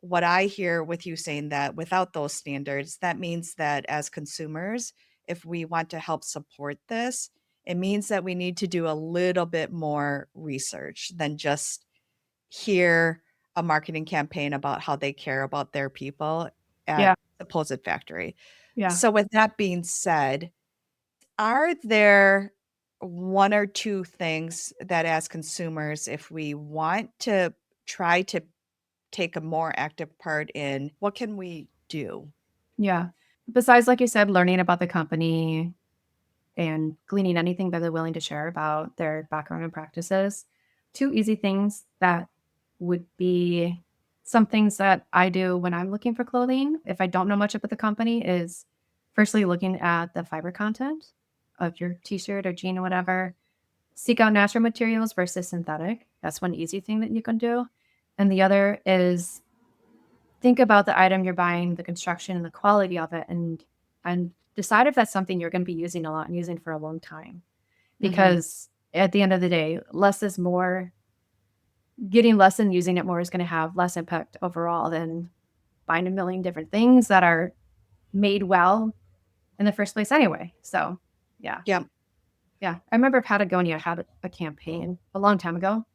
what I hear with you saying that without those standards, that means that as consumers, if we want to help support this, it means that we need to do a little bit more research than just hear a marketing campaign about how they care about their people at Yeah. supposed factory. Yeah. So with that being said, are there 1 or 2 things that as consumers, if we want to try to take a more active part in, what can we do? Yeah. Besides, like you said, learning about the company and gleaning anything that they're willing to share about their background and practices. Two easy things that would be some things that I do when I'm looking for clothing, if I don't know much about the company, is firstly looking at the fiber content of your t-shirt or jean or whatever. Seek out natural materials versus synthetic. That's one easy thing that you can do. And the other is think about the item you're buying, the construction and the quality of it, and decide if that's something you're going to be using a lot and using for a long time. Mhm. Because at the end of the day, less is more. Getting less and using it more is going to have less impact overall than buying a million different things that are made well in the first place anyway. So, yeah. Yep. Yeah. I remember Patagonia had a campaign a long time ago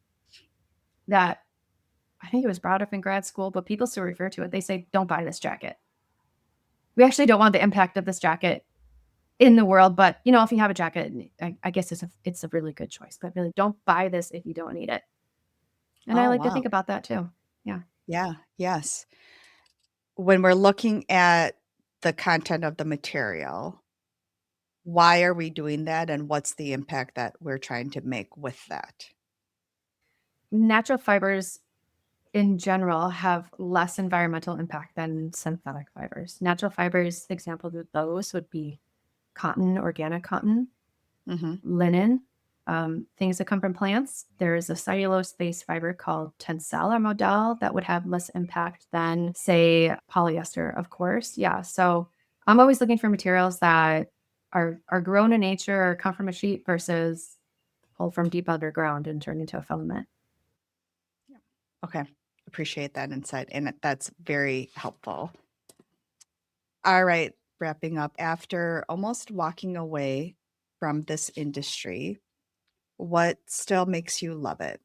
that I think it was brought up in grad school, but people still refer to it. They say, don't buy this jacket. We actually don't want the impact of this jacket in the world, but if you have a jacket, I guess it's a really good choice. But really, don't buy this if you don't need it. And I Oh, like to wow. think about that too. Yeah, Yeah, yes. When we're looking at the content of the material, why are we doing that, and what's the impact that we're trying to make with that? natural fibers in general have less environmental impact than synthetic fibers. Natural fibers, examples of those would be cotton, organic cotton, Mhm. linen, things that come from plants. There's a cellulose-based fiber called Tencel or modal that would have less impact than, say, polyester, of course. Yeah. So I'm always looking for materials that are grown in nature or come from a sheep versus pulled from deep underground and turned into a filament. Yeah. Okay. Appreciate that insight, and that's very helpful. All right, wrapping up. After almost walking away from this industry, what still makes you love it?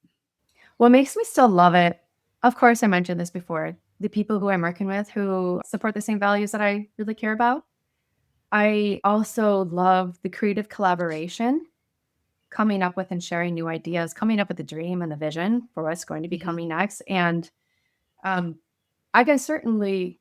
What makes me still love it, of course, I mentioned this before, the people who I'm working with who support the same values that I really care about. I also love the creative collaboration, coming up with and sharing new ideas, coming up with the dream and the vision for what's going to be Mhm. coming next. And um, I can certainly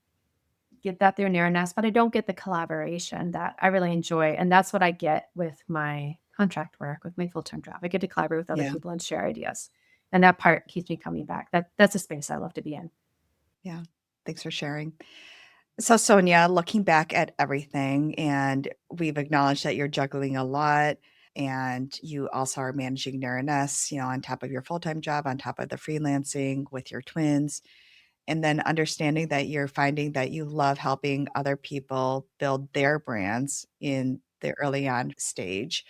get that through Neranese, but I don't get the collaboration that I really enjoy. And that's what I get with my contract work, with my full-time job. I get to collaborate with other Yeah. people and share ideas. And that part keeps me coming back. That's a space I love to be in. Yeah. Thanks for sharing. So, Sonja, looking back at everything, and we've acknowledged that you're juggling a lot, and you also are managing Neranese, on top of your full-time job, on top of the freelancing with your twins, and then understanding that you're finding that you love helping other people build their brands in the early on stage.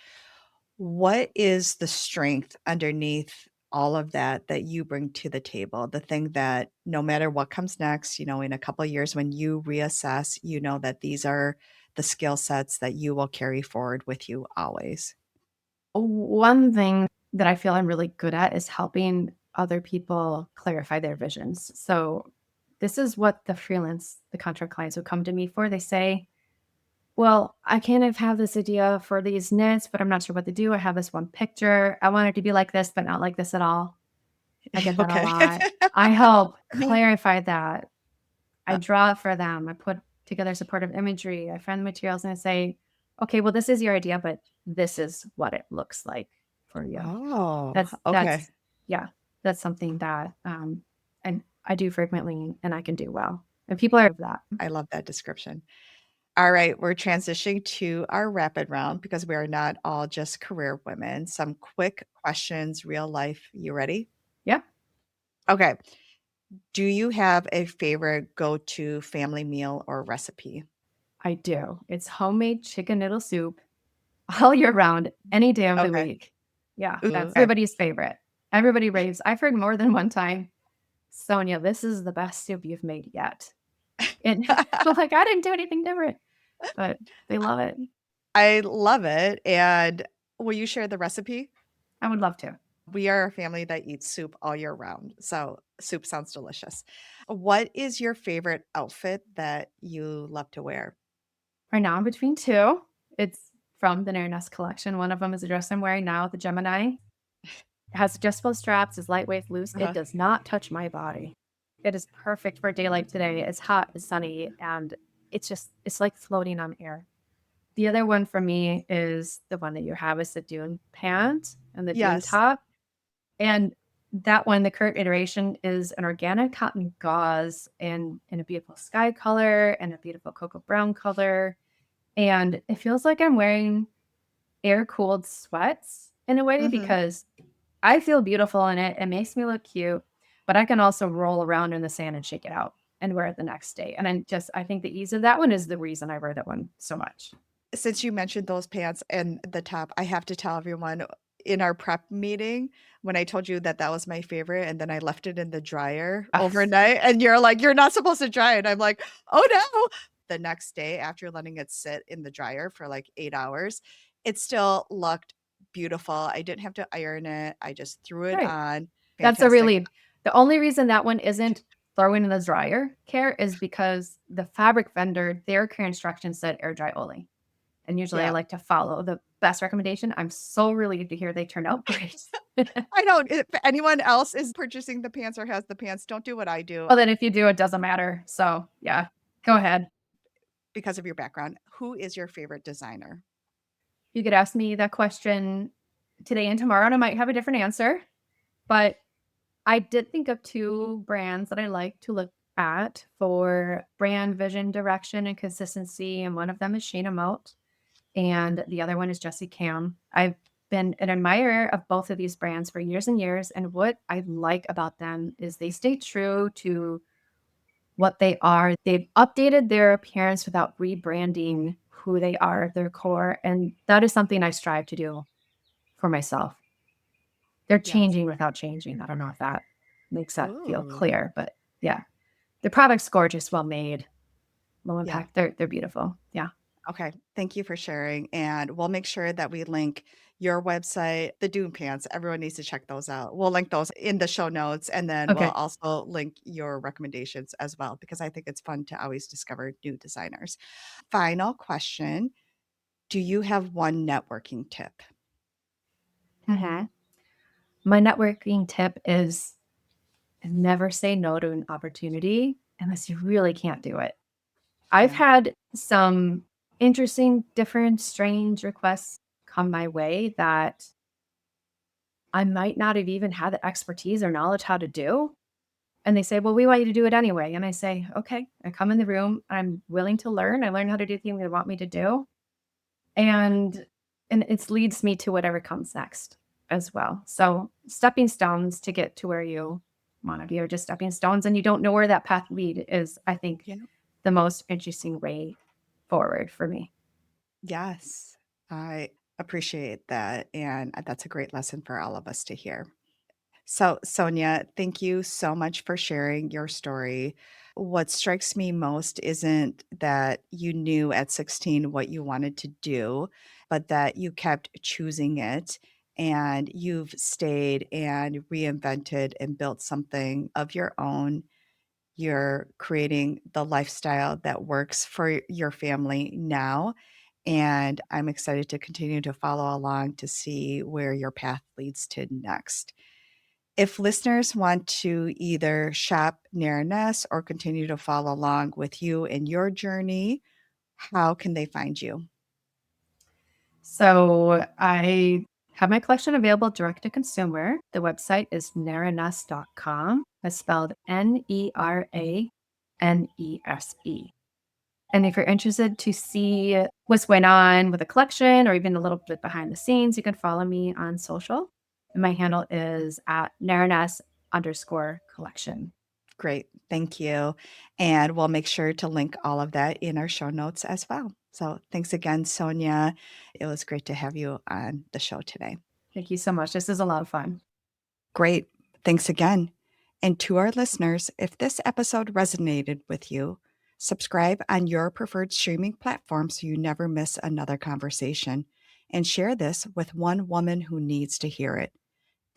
What is the strength underneath all of that that you bring to the table? The thing that no matter what comes next, in a couple of years when you reassess, you know that these are the skill sets that you will carry forward with you always. One thing that I feel I'm really good at is helping other people clarify their visions. So this is what the contract clients who come to me for. They say, well, I kind of have this idea for these knits, but I'm not sure what to do. I have this one picture. I want it to be like this, but not like this at all. I get that a Okay. lot. I help clarify that. I Uh, draw it for them. I put together supportive imagery. I find the materials and I say, okay, well, this is your idea, but this is what it looks like for you. Oh, okay. That's yeah, that's something that and I do frequently and I can do well. And people are of that. I love that description. All right, we're transitioning to our rapid round because we are not all just career women. Some quick questions, real life. You ready? Yeah, Okay. Do you have a favorite go-to family meal or recipe? I do. It's homemade chicken noodle soup all year round, any day of the Okay. week. Yeah, Ooh, that's okay. everybody's favorite. Everybody raves. I've heard more than one time, Sonia, this is the best soup you've made yet. And I'm like, I didn't do anything different, but they love it. I love it, and will you share the recipe? I would love to. We are a family that eats soup all year round, so soup sounds delicious. What is your favorite outfit that you love to wear? Right now, I'm between two. It's from the Neranese collection. One of them is a dress I'm wearing now, the Gemini. It has adjustable straps, is lightweight, loose. It Uh-huh. does not touch my body. It is perfect for a day like today. It's hot, it's sunny, and it's like floating on air. The other one for me is the one that you have is the dune pant and the dune Yes. top. And that one, the current iteration is an organic cotton gauze in a beautiful sky color and a beautiful cocoa brown color. And it feels like I'm wearing air cooled sweats in a way Mhm. because I feel beautiful in it. It makes me look cute, but I can also roll around in the sand and shake it out and wear it the next day. And I think the ease of that one is the reason I wear that one so much. Since you mentioned those pants and the top, I have to tell everyone in our prep meeting when I told you that that was my favorite, and then I left it in the dryer Ugh, overnight, and you're like, "You're not supposed to dry it." I'm like, "Oh, no." The next day, after letting it sit in the dryer for, like, 8 hours, it still looked beautiful. I didn't have to iron it. I just threw it right. on. That's a Fantastic. relief. The only reason that one isn't throwing in the dryer care is because the fabric vendor, their care instructions said air dry only. And usually I Yeah. like to follow the best recommendation. I'm so relieved to hear they turned out great. I know if anyone else is purchasing the pants or has the pants, don't do what I do Well, then if you do, it doesn't matter. So yeah, go ahead. because of your background. Who is your favorite designer? You could ask me that question today and tomorrow, and I might have a different answer. But I did think of two brands that I like to look at for brand vision, direction, and consistency. And one of them is Shayna Moat, and the other one is Jessie Cam. I've been an admirer of both of these brands for years and years. And what I like about them is they stay true to what they are. They've updated their appearance without rebranding who they are, their core. And that is something I strive to do for myself. They're Yes. changing without changing. I don't know if that makes that feel Ooh. clear, but yeah. The product's gorgeous, well made, low Yeah. impact. They're beautiful. Yeah. Okay. Thank you for sharing. And we'll make sure that we link your website, the Dune Pants. Everyone needs to check those out. We'll link those in the show notes. And then we'll Okay. also link your recommendations as well, because I think it's fun to always discover new designers. Final question. Do you have one networking tip? Mhm. My networking tip is never say no to an opportunity unless you really can't do it. I've Yeah. had some interesting, different, strange requests come my way that I might not have even had the expertise or knowledge how to do. And they say, "Well, we want you to do it anyway." And I say, "Okay." I come in the room. I'm willing to learn. I learn how to do the thing they want me to do. And and it leads me to whatever comes next as well. So stepping stones to get to where you want to be are just stepping stones. And you don't know where that path lead is, I think, Yeah. the most interesting way forward for me. Yes. I appreciate that. And that's a great lesson for all of us to hear. So, Sonia, thank you so much for sharing your story. What strikes me most isn't that you knew at 16 what you wanted to do, but that you kept choosing it and you've stayed and reinvented and built something of your own. You're creating the lifestyle that works for your family now. And I'm excited to continue to follow along to see where your path leads to next. If listeners want to either shop Neranese or continue to follow along with you in your journey, how can they find you? So I have my collection available direct to consumer. The website is neranese.com. That's spelled Neranese. And if you're interested to see what's going on with the collection or even a little bit behind the scenes, you can follow me on social. And my handle is at Neranese_collection. Great. Thank you. And we'll make sure to link all of that in our show notes as well. So thanks again, Sonia. It was great to have you on the show today. Thank you so much. This is a lot of fun. Great. Thanks again. And to our listeners, if this episode resonated with you, subscribe on your preferred streaming platform so you never miss another conversation. And share this with one woman who needs to hear it.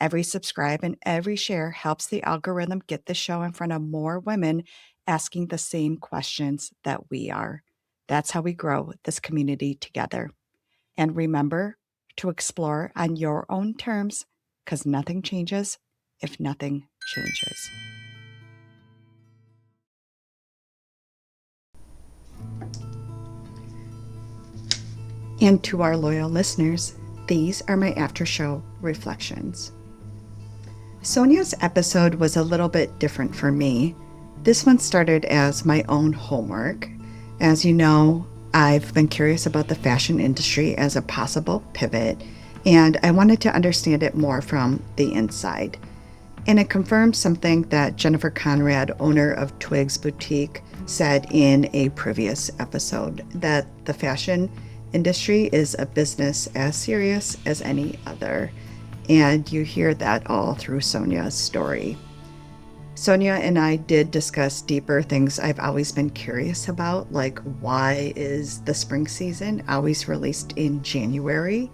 Every subscribe and every share helps the algorithm get the show in front of more women asking the same questions that we are. That's how we grow this community together. And remember to explore on your own terms because nothing changes if nothing changes. And to our loyal listeners, these are my after show reflections. Sonia's episode was a little bit different for me. This one started as my own homework. As you know, I've been curious about the fashion industry as a possible pivot, and I wanted to understand it more from the inside. And it confirmed something that Jennifer Conrad, owner of Twigs Boutique, said in a previous episode, that the fashion industry is a business as serious as any other. And you hear that all through Sonia's story. Sonia and I did discuss deeper things I've always been curious about, like why is the spring season always released in January?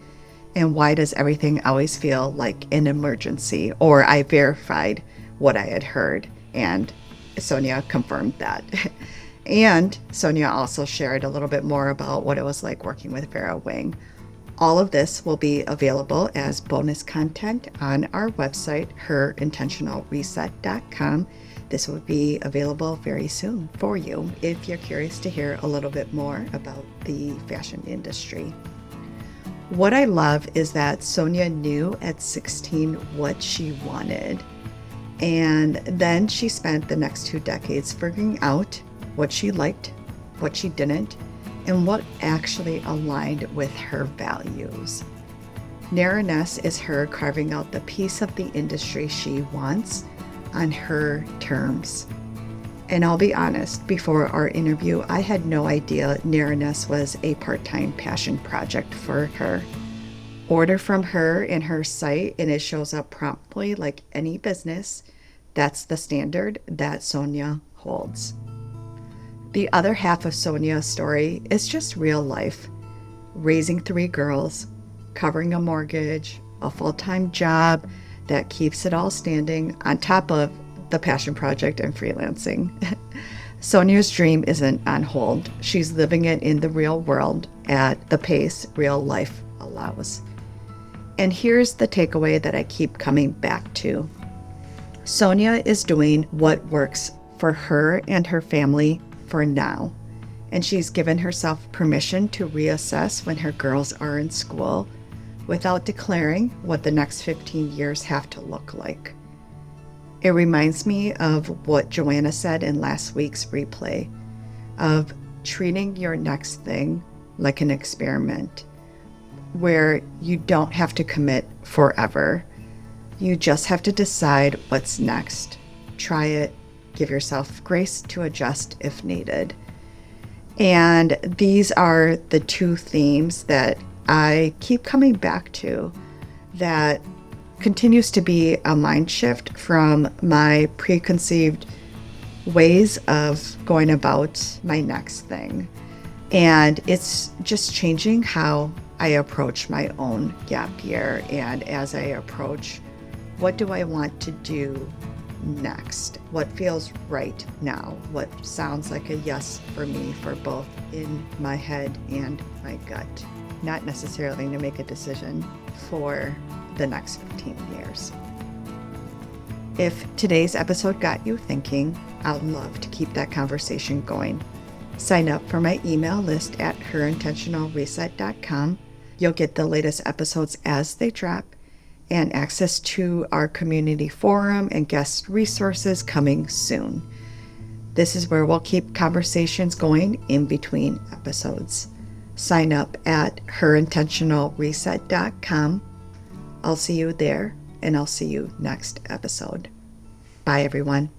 And why does everything always feel like an emergency? Or I verified what I had heard, and Sonia confirmed that. And Sonia also shared a little bit more about what it was like working with Vera Wang. All of this will be available as bonus content on our website, herintentionalreset.com. This will be available very soon for you if you're curious to hear a little bit more about the fashion industry. What I love is that Sonia knew at 16 what she wanted. And then she spent the next 2 decades figuring out what she liked, what she didn't, and what actually aligned with her values. Neranese is her carving out the piece of the industry she wants on her terms. And I'll be honest, before our interview, I had no idea Neranese was a part-time passion project for her. Order from her in her site and it shows up promptly like any business. That's the standard that Sonia holds. The other half of Sonia's story is just real life. Raising 3 girls, covering a mortgage, a full-time job that keeps it all standing on top of the passion project and freelancing. Sonia's dream isn't on hold. She's living it in the real world at the pace real life allows. And here's the takeaway that I keep coming back to. Sonia is doing what works for her and her family for now. and she's given herself permission to reassess when her girls are in school without declaring what the next 15 years have to look like. It reminds me of what Joanna said in last week's replay of treating your next thing like an experiment where you don't have to commit forever. You just have to decide what's next. Try it, give yourself grace to adjust if needed. And these are the two themes that I keep coming back to that continues to be a mind shift from my preconceived ways of going about my next thing. And it's just changing how I approach my own gap year. And as I approach, what do I want to do next? What feels right now? What sounds like a yes for me for both in my head and my gut? Not necessarily to make a decision for the next 15 years. If today's episode got you thinking, I'd love to keep that conversation going. Sign up for my email list at herintentionalreset.com. You'll get the latest episodes as they drop and access to our community forum and guest resources coming soon. This is where we'll keep conversations going in between episodes. Sign up at herintentionalreset.com. I'll see you there, and I'll see you next episode. Bye, everyone.